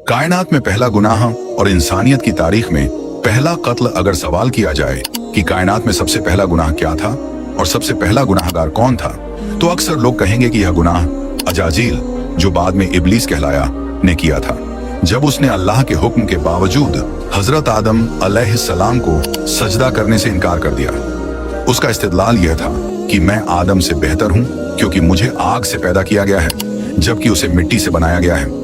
कायनात में पहला गुनाह और इंसानियत की तारीख में पहला कत्ल अगर सवाल किया जाए कि कायनात में सबसे पहला गुनाह क्या था और सबसे पहला गुनाहगार कौन था, तो अक्सर लोग कहेंगे कि यह गुनाह अजाजील, जो बाद में इब्लीस कहलाया, ने किया था, जब उसने अल्लाह के हुक्म के बावजूद हजरत आदम अलैहिस्सलाम को सजदा करने से इनकार कर दिया। उसका इस्तिदलाल यह था कि मैं आदम से बेहतर हूं क्योंकि मुझे आग से पैदा किया गया है जबकि उसे मिट्टी से बनाया गया है।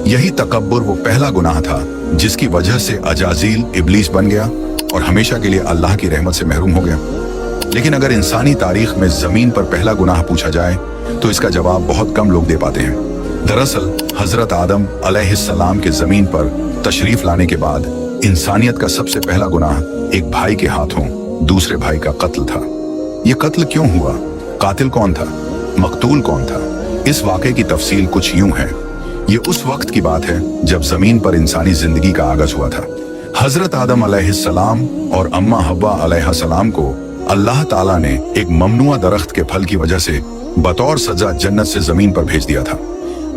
यही तकब्बुर वो पहला गुनाह था जिसकी वजह से अजाजील इब्लीस बन गया और हमेशा के लिए अल्लाह की रहमत से महरूम हो गया। लेकिन अगर इंसानी तारीख में जमीन पर पहला गुनाह पूछा जाए तो इसका जवाब बहुत कम लोग दे पाते हैं। दरअसल हजरत आदम अलैहिस्सलाम के जमीन पर तशरीफ लाने के बाद इंसानियत का सबसे पहला गुनाह एक भाई के हाथों दूसरे भाई का कत्ल था। यह कत्ल क्यों हुआ, कातिल कौन था, मकतूल कौन था? इस वाक़े की तफसील कुछ यूं है। ये उस वक्त की बात है जब जमीन पर इंसानी जिंदगी का आगाज हुआ था। हजरत आदम अलैहिस्सलाम और अम्मा हव्वा अलैहिस्सलाम को अल्लाह ताला ने एक ममनुआ दरख्त के फल की वजह से बतौर सजा जन्नत से जमीन पर भेज दिया था।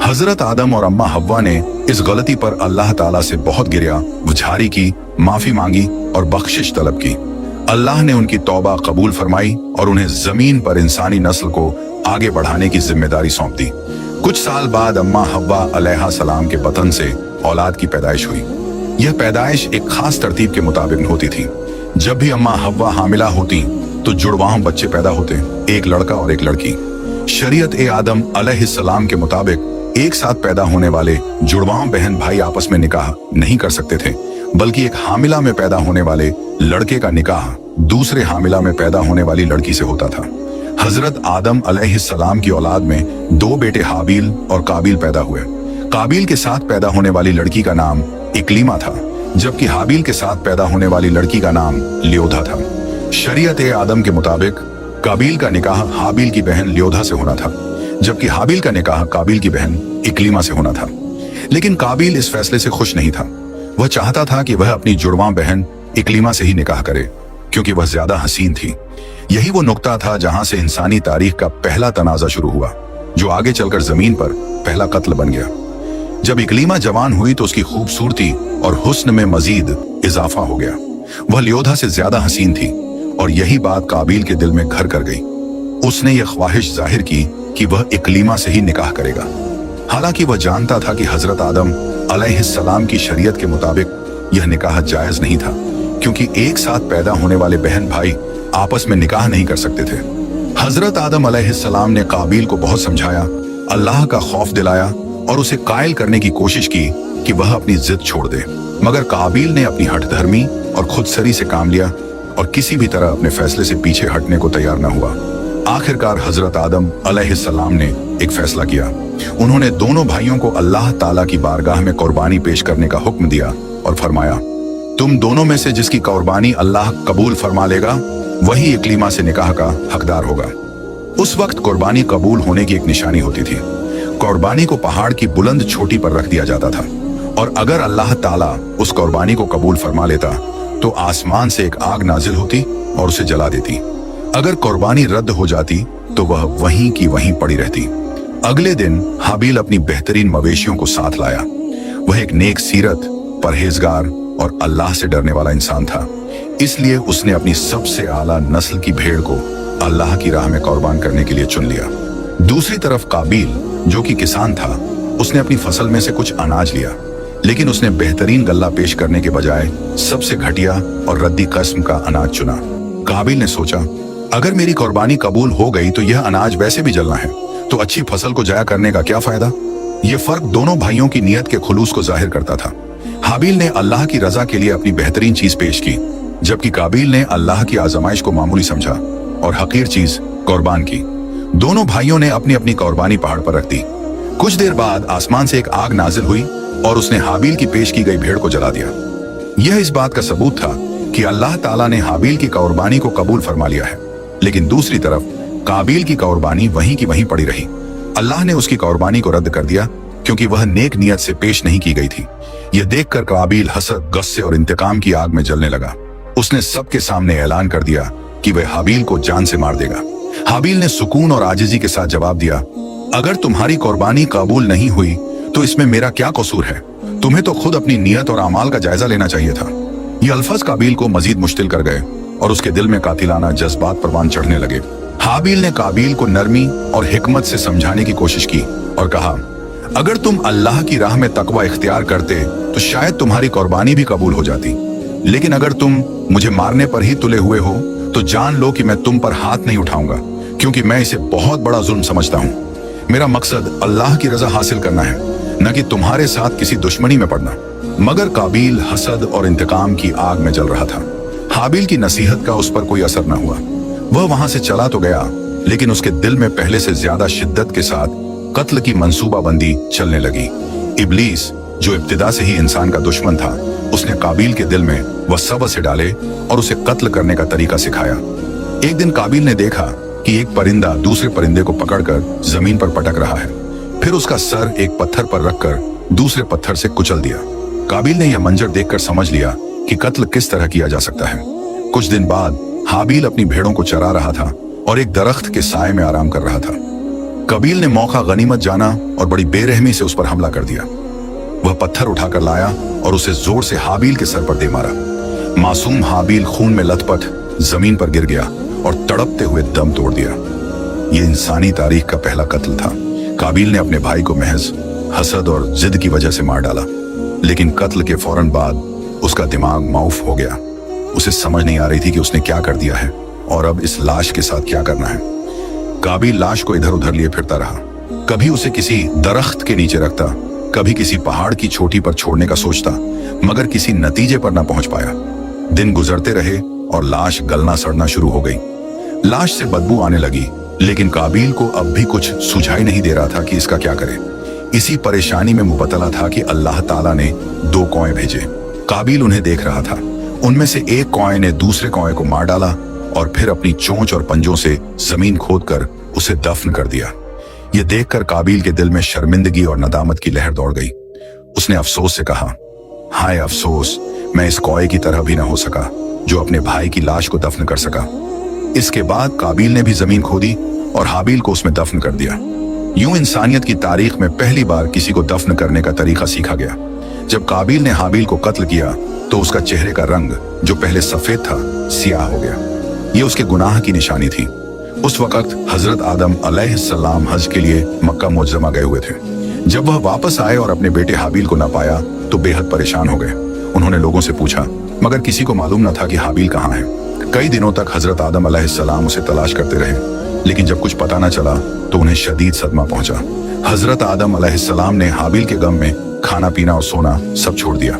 हजरत आदम और अम्मा हव्वा ने इस गलती पर अल्लाह ताला से बहुत गिरिया गुजारी की, माफी मांगी और बख्शिश तलब की। अल्लाह ने उनकी तौबा कबूल फरमाई और उन्हें जमीन पर इंसानी नस्ल को आगे बढ़ाने की जिम्मेदारी सौंप दी। कुछ साल बाद अम्मा हव्वा अलैहिस्सलाम के बतन से औलाद की पैदाइश हुई। यह पैदाइश एक खास तरतीब के मुताबिक होती थी। जब भी अम्मा हव्वा हामिला होती तो जुड़वां बच्चे पैदा होते, एक लड़का और एक लड़की। शरीयत ए आदम अलैहिस्सलाम के मुताबिक एक साथ पैदा होने वाले जुड़वां बहन भाई आपस में निकाह नहीं कर सकते थे, बल्कि एक हामिला में पैदा होने वाले लड़के का निकाह दूसरे हामिला में पैदा होने वाली लड़की से होता था। हजरत आदम अलैहिस्सलाम की औलाद में दो बेटे हाबील और काबिल पैदा हुए। काबिल के साथ पैदा होने वाली लड़की का नाम इक्लीमा था, जबकि हाबील के साथ पैदा होने वाली लड़की का नाम ल्योधा था। शरीयत ए आदम के मुताबिक काबिल का निकाह हाबील की बहन ल्योधा से होना था, जबकि हाबील का निकाह काबिल की बहन इक्लीमा से होना था। लेकिन काबिल इस फैसले से खुश नहीं था। वह चाहता था कि वह अपनी जुड़वां बहन इक्लीमा से ही निकाह करे क्योंकि वह ज्यादा हसीन थी। यही वो नुक्ता था जहां से इंसानी तारीख का पहला तनाजा शुरू हुआ, जो आगे चलकर जमीन पर पहला कत्ल बन गया। जब इक्लीमा जवान हुई तो उसकी खूबसूरती और हुस्न में मजीद इजाफा हो गया। वह ल्योधा से ज्यादा हसीन थी और यही बात काबिल के दिल में घर कर गई। उसने यह ख्वाहिश जाहिर की कि वह इक्लीमा से ही निकाह करेगा। हालांकि वह जानता था कि हजरत आदम अलैहिस्सलाम की शरीयत के मुताबिक यह निकाह जायज नहीं था, क्योंकि एक साथ पैदा होने वाले बहन भाई आपस में निकाह नहीं कर सकते थे। हजरत आदम अलैहिस्सलाम ने काबिल को बहुत समझाया, अल्लाह का खौफ दिलाया और उसे कायल करने की कोशिश की कि वह अपनी जिद छोड़ दे, मगर काबिल ने अपनी हठधर्मी और खुदसरी से काम लिया और किसी भी तरह अपने फैसले से पीछे हटने को तैयार न हुआ। आखिरकार हजरत आदम अलैहिस्सलाम ने एक फैसला किया। उन्होंने दोनों भाइयों को अल्लाह ताला की बारगाह में कुर्बानी पेश करने का हुक्म दिया और फरमाया, तुम दोनों में से जिसकी कुर्बानी अल्लाह कबूल फरमा लेगा वही इक्लीमा से निकाह का हकदार होगा। उस वक्त कुर्बानी कबूल होने की एक निशानी होती थी। कुर्बानी को पहाड़ की बुलंद चोटी पर रख दिया जाता था और अगर अल्लाह ताला उस कुर्बानी को कबूल फरमा लेता तो आसमान से एक आग नाजिल होती और उसे जला देती। अगर कुर्बानी रद्द हो जाती तो वह वहीं की वहीं पड़ी रहती। अगले दिन हाबील अपनी बेहतरीन मवेशियों को साथ लाया। वह एक नेक सीरत, परहेजगार और अल्लाह से डरने वाला इंसान था, इसलिए उसने अपनी सबसे आला नस्ल की भेड़ को अल्लाह की राह में कुर्बान करने के लिए चुन लिया। दूसरी तरफ काबिल, जो कि किसान था, उसने अपनी फसल में से कुछ अनाज लिया, लेकिन उसने बेहतरीन गल्ला पेश करने के बजाय सबसे घटिया और रद्दी किस्म का अनाज चुना। काबिल ने सोचा, अगर मेरी कुर्बानी कबूल हो गई तो यह अनाज वैसे भी जलना है, तो अच्छी फसल को जाया करने का क्या फायदा। यह फर्क दोनों भाइयों की नीयत के खुलूस को जाहिर करता था। हाबील ने अल्लाह की रजा के लिए अपनी बेहतरीन चीज पेश की, जबकि काबिल ने अल्लाह की आजमाइश को मामूली समझा और हकीर चीज कुर्बान की। दोनों भाइयों ने अपनी अपनी कुर्बानी पहाड़ पर रख दी। कुछ देर बाद आसमान से एक आग नाजिल हुई और उसने हाबील की पेश की गई भेड़ को जला दिया। यह इस बात का सबूत था कि अल्लाह ताला ने हाबील की कुर्बानी को कबूल फरमा लिया है। लेकिन दूसरी तरफ काबिल की कुर्बानी वहीं की वहीं पड़ी रही। अल्लाह ने उसकी कुर्बानी को रद्द कर दिया क्योंकि वह नेक नियत से पेश नहीं की गई थी। यह देखकर काबिल हसद, गुस्से और इंतकाम की आग में जलने लगा। उसने सबके सामने ऐलान कर दिया कि वह हाबील को जान से मार देगा। हाबील ने सुकून और आजिजी के साथ जवाब दिया, अगर तुम्हारी कुर्बानी कबूल नहीं हुई तो इसमें मेरा क्या कसूर है? तुम्हें तो खुद अपनी नीयत और अमाल का जायजा लेना चाहिए था। ये अल्फाज काबिल को मजीद मुश्किल कर गए और उसके दिल में कातिलाना जज्बात परवान चढ़ने लगे। हाबिल ने काबिल को नरमी और हिकमत से समझाने की कोशिश की और कहा, अगर तुम अल्लाह की राह में तकवा इख्तियार करते तो शायद तुम्हारी कुर्बानी भी कबूल हो जाती, लेकिन अगर तुम मुझे मारने पर ही तुले हुए हो तो जान लो कि मैं तुम पर हाथ नहीं उठाऊंगा, क्योंकि मैं इसे बहुत बड़ा जुल्म समझता हूँ। मेरा मकसद अल्लाह की रजा हासिल करना है, न कि तुम्हारे साथ किसी दुश्मनी में पड़ना। मगर काबिल हसद और इंतकाम की आग में जल रहा था। हाबिल की नसीहत का उस पर कोई असर न हुआ। वह वहां से चला तो गया, लेकिन उसके दिल में पहले से ज्यादा शिद्दत के साथ कत्ल की मंसूबाबंदी चलने लगी। इब्लीस, जो इब्तिदा से ही इंसान का दुश्मन था, उसने काबिल के दिल में वसवसे डाले और उसे कत्ल करने का तरीका सिखाया। एक दिन काबिल ने देखा कि एक परिंदा दूसरे परिंदे को पकड़कर जमीन पर पटक रहा है। फिर उसका सर एक पत्थर पर रखकर दूसरे पत्थर से कुचल दिया। काबिल ने यह मंजर देखकर समझ लिया कि कत्ल किस तरह किया जा सकता है। कुछ दिन बाद हाबिल अपनी भेड़ों को चरा रहा था और एक दरख्त के साए में आराम कर रहा था। काबिल ने मौका गनीमत जाना और बड़ी बेरहमी से उस पर हमला कर दिया। वह पत्थर उठाकर लाया और उसे जोर से हाबिल के सर पर दे मारा। मासूम हाबिल खून में लथपथ जमीन पर गिर गया और तड़पते हुए दम तोड़ दिया। यह इंसानी तारीख का पहला कत्ल था। काबिल ने अपने भाई को महज हसद और जिद की वजह से मार डाला, लेकिन कत्ल के फौरन बाद उसका दिमाग माऊफ हो गया। उसे समझ नहीं आ रही थी कि उसने क्या कर दिया है और अब इस लाश के साथ क्या करना है। काबिल लाश को इधर उधर लिए फिरता रहा। कभी उसे किसी दरख्त के नीचे रखता, कभी किसी पहाड़ की चोटी पर छोड़ने का सोचता, मगर किसी नतीजे पर न पहुंच पाया। दिन गुजरते रहे और लाश गलना सड़ना शुरू हो गई। लाश से बदबू आने लगी, लेकिन काबिल को अब भी कुछ सुझाई नहीं दे रहा था कि इसका क्या करे। इसी परेशानी में मुबतला था कि अल्लाह ताला ने 2 कौए भेजे। काबिल उन्हें देख रहा था। उनमें से एक कौए ने दूसरे कौए को मार डाला और फिर अपनी चोंच और पंजों से जमीन खोदकर उसे दफन कर दिया। यह देखकर काबिल के दिल में शर्मिंदगी और नदामत की लहर दौड़ गई। उसने अफसोस से कहा, हाय अफसोस, मैं इस कौए की तरह भी न हो सका जो अपने भाई की लाश को दफन कर सका। इसके बाद काबिल ने भी जमीन खोदी और हाबिल को उसमें दफन कर दिया। यूं इंसानियत की तारीख में पहली बार किसी को दफन करने का तरीका सीखा गया। जब काबिल ने हाबिल को कत्ल किया तो उसका चेहरे का रंग, जो पहले सफेद था, सियाह हो गया। यह उसके गुनाह की निशानी थी। उस वक्त हजरत आदम अलैहिस्सलाम हज के लिए मक्का मुअज्जमा गए हुए थे। जब वह वापस आए और अपने बेटे हाबिल को न पाया तो बेहद परेशान हो गए। उन्होंने लोगों से पूछा, मगर किसी को मालूम न था कि हाबिल कहाँ है। कई दिनों तक हजरत आदम अलैहिस्सलाम उसे तलाश करते रहे, लेकिन जब कुछ पता न चला तो उन्हें शदीद सदमा पहुंचा। हजरत आदम अलैहिस्सलाम ने हाबिल के गम में खाना पीना और सोना सब छोड़ दिया।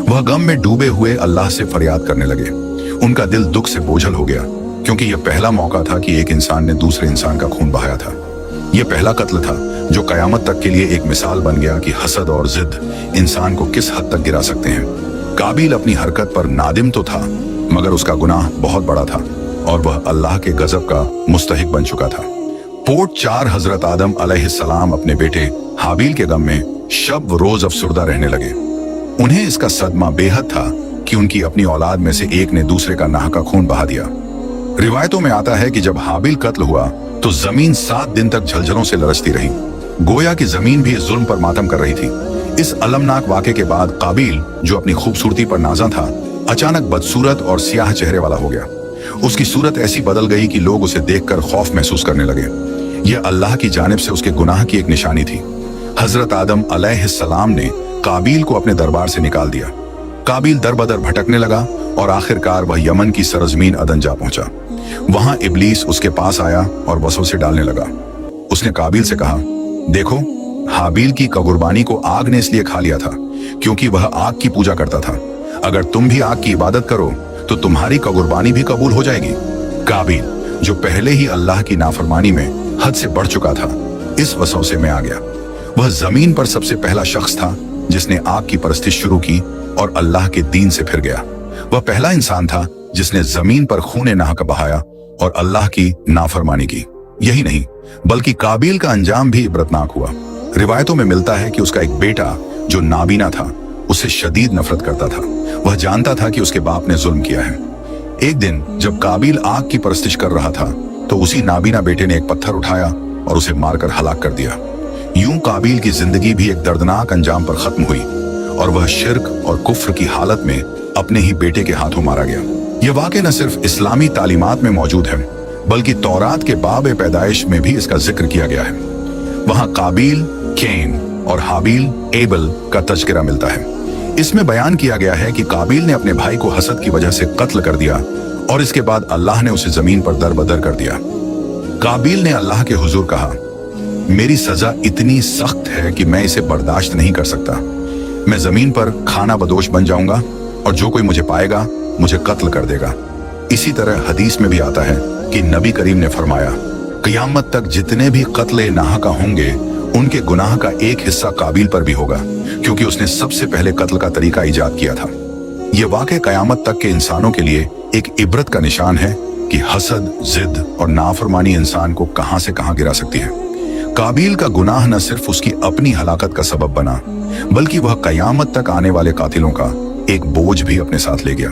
वह गम में डूबे हुए अल्लाह से फरियाद करने लगे। उनका दिल दुख से बोझल हो गया, क्योंकि यह पहला मौका था कि एक इंसान ने दूसरे इंसान का खून बहाया था। यह पहला कत्ल था जो कयामत तक के लिए एक मिसाल बन गया कि हसद और जिद इंसान को किस हद तक गिरा सकते हैं। काबिल अपनी हरकत पर नादिम तो था, मगर उसका गुनाह बहुत बड़ा था और वह अल्लाह के गजब का मुस्तहिक बन चुका था। पोट 4 हजरत आदम अलैहिस्सलाम अपने बेटे हाबिल के गम में शब रोज अफसुर्दा रहने लगे। उन्हें इसका सदमा बेहद था कि उनकी अपनी औलाद में से एक ने दूसरे का नाह का खून बहा दिया। रिवायतों में आता है कि जब हाबिल कत्ल हुआ तो जमीन 7 दिन तक झलझलों से लरजती रही, गोया कि जमीन भी जुल्म पर मातम कर रही थी। इस अलमनाक वाक़े के बाद काबिल, जो अपनी खूबसूरती पर नाज़ा था, अचानक बदसूरत और सियाह चेहरे वाला हो गया। उसकी सूरत ऐसी बदल गई कि लोग उसे देखकर खौफ महसूस करने लगे। यह अल्लाह की जानिब से उसके गुनाह की एक निशानी थी। हजरत आदम अलैहिस्सलाम ने काबिल को अपने दरबार से निकाल दिया। काबिल दर बदर भटकने लगा और आखिरकार वह यमन की सरजमीन अदन जा पहुंचा। वहां इब्लीस उसके पास आया और वसवसे डालने लगा। उसने काबिल से कहा, देखो, हाबिल की कुर्बानी को आग ने इसलिए खा लिया था क्योंकि वह आग की पूजा करता था। अगर तुम भी आग की इबादत करो तो तुम्हारी कुर्बानी भी कबूल हो जाएगी। काबिल, जो पहले ही अल्लाह की नाफरमानी में हद से बढ़ चुका था, इस वसवसे में आ गया। वह जमीन पर सबसे पहला शख्स था जिसने आग की परस्तिश शुरू की और अल्लाह के दीन से फिर गया। वह पहला इंसान था जिसने जमीन पर खूने नाहक बहाया और अल्लाह की नाफरमानी की। यही नहीं, बल्कि काबिल का अंजाम भी इबरतनाक हुआ। रिवायतों में मिलता है कि उसका एक बेटा जो नाबीना था उससे शदीद नफरत करता था। वह जानता था कि उसके बाप ने जुल्म किया है। एक दिन जब काबिल आग की परस्तिश कर रहा था तो उसी नाबीना बेटे ने एक पत्थर उठाया और उसे मारकर हलाक कर दिया। यूं काबिल की जिंदगी भी एक दर्दनाक अंजाम पर खत्म हुई। और वह शिर्क और कुफ्र की हालत में अपने ही बेटे के हाथों मारा गया। यह वाक़या न सिर्फ इस्लामी तालीमात में मौजूद है बल्कि तौरात के बाब पैदाइश में भी इसका जिक्र किया गया है। वहां काबिल, कैन और हाबिल, एबल का तज़किरा मिलता है। इसमें बयान किया गया है कि काबिल ने अपने भाई को हसद की वजह से कत्ल कर दिया और इसके बाद अल्लाह ने उसे जमीन पर दरबदर कर दिया। काबिल ने अल्लाह के हुजूर कहा, मेरी सजा इतनी सख्त है कि मैं इसे बर्दाश्त नहीं कर सकता। मैं जमीन पर खाना बदोश बन जाऊंगा और जो कोई मुझे पाएगा मुझे कत्ल कर देगा। इसी तरह हदीस में भी आता है कि नबी करीम ने फरमाया, क़यामत तक जितने भी कत्ल नाहका होंगे उनके गुनाह का एक हिस्सा काबिल पर भी होगा, क्योंकि उसने सबसे पहले कत्ल का तरीका इजाद किया था। यह वाक़या क़यामत तक के इंसानों के लिए एक इबरत का निशान है कि हसद, जिद और नाफरमानी इंसान को कहां से कहां गिरा सकती है। काबिल का गुनाह न सिर्फ उसकी अपनी हलाकत का सबब बना, बल्कि वह क़यामत तक आने वाले कातिलों का एक बोझ भी अपने साथ ले गया।